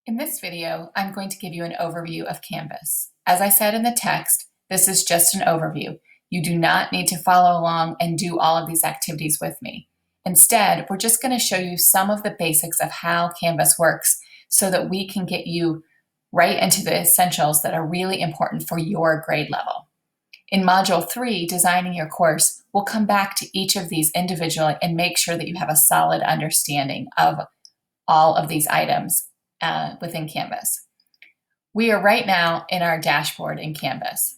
In this video, I'm going to give you an overview of Canvas. As I said in the text, this is just an overview. You do not need to follow along and do all of these activities with me. Instead, we're just going to show you some of the basics of how Canvas works so that we can get you right into the essentials that are really important for your grade level. In Module 3, Designing Your Course, we'll come back to each of these individually and make sure that you have a solid understanding of all of these items within Canvas. We are right now in our dashboard in Canvas.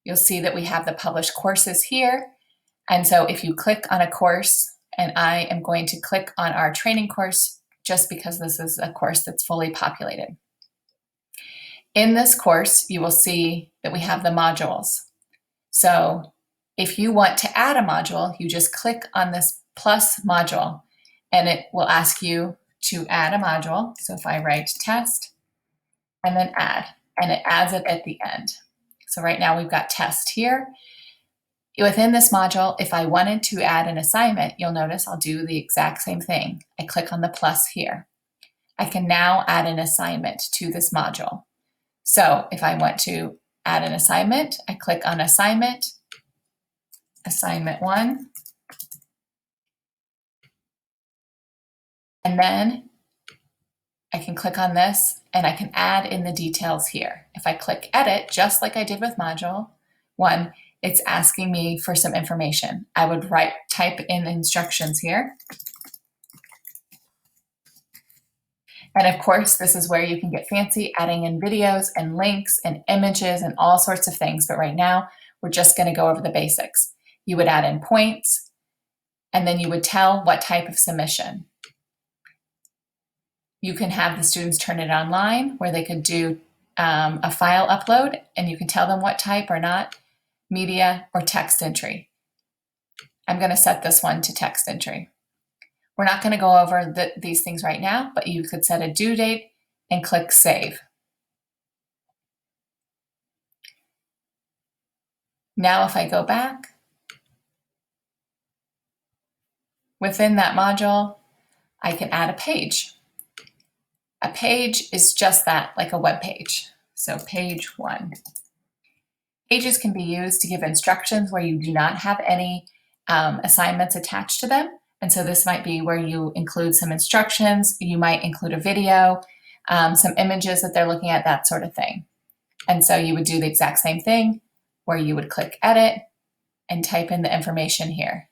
You'll see that we have the published courses here. And so if you click on a course, and I am going to click on our training course just because this is a course that's fully populated. In this course, you will see that we have the modules. So if you want to add a module, you just click on this plus module and it will ask you to add a module. So if I write test and then add, and it adds it at the end. So right now we've got test here. Within this module, if I wanted to add an assignment, you'll notice I'll do the exact same thing. I click on the plus here. I can now add an assignment to this module. So if I want to add an assignment, I click on assignment, assignment 1, and then I can click on this and I can add in the details here. If I click edit, just like I did with module 1, it's asking me for some information. I would type in instructions here. And of course, this is where you can get fancy, adding in videos and links and images and all sorts of things. But right now, we're just going to go over the basics. You would add in points, and then you would tell what type of submission. You can have the students turn it online where they could do a file upload, and you can tell them what type or not, media or text entry. I'm going to set this one to text entry. We're not going to go over these things right now, but you could set a due date and click save. Now if I go back, within that module, I can add a page. A page is just that, like a web page. So page 1. Pages can be used to give instructions where you do not have any assignments attached to them. And so this might be where you include some instructions, you might include a video, some images that they're looking at, that sort of thing. And so you would do the exact same thing where you would click edit and type in the information here.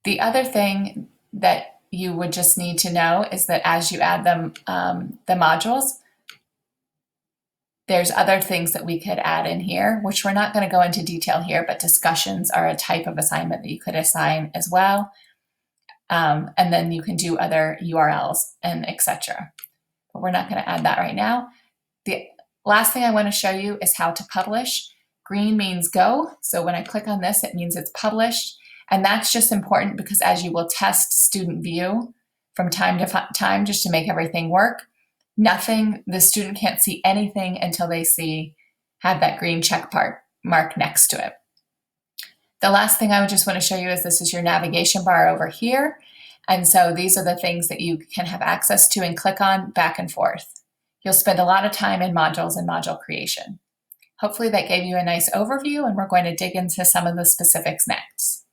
The other thing that you would just need to know is that as you add them, the modules, there's other things that we could add in here, which we're not going to go into detail here, but discussions are a type of assignment that you could assign as well. And then you can do other URLs and etc. But we're not going to add that right now. The last thing I want to show you is how to publish. Green means go. So when I click on this, it means it's published. And that's just important because as you will test student view from time to time just to make everything work, the student can't see anything until they have that green check mark next to it. The last thing I would just want to show you is this is your navigation bar over here. And so these are the things that you can have access to and click on back and forth. You'll spend a lot of time in modules and module creation. Hopefully that gave you a nice overview, and we're going to dig into some of the specifics next.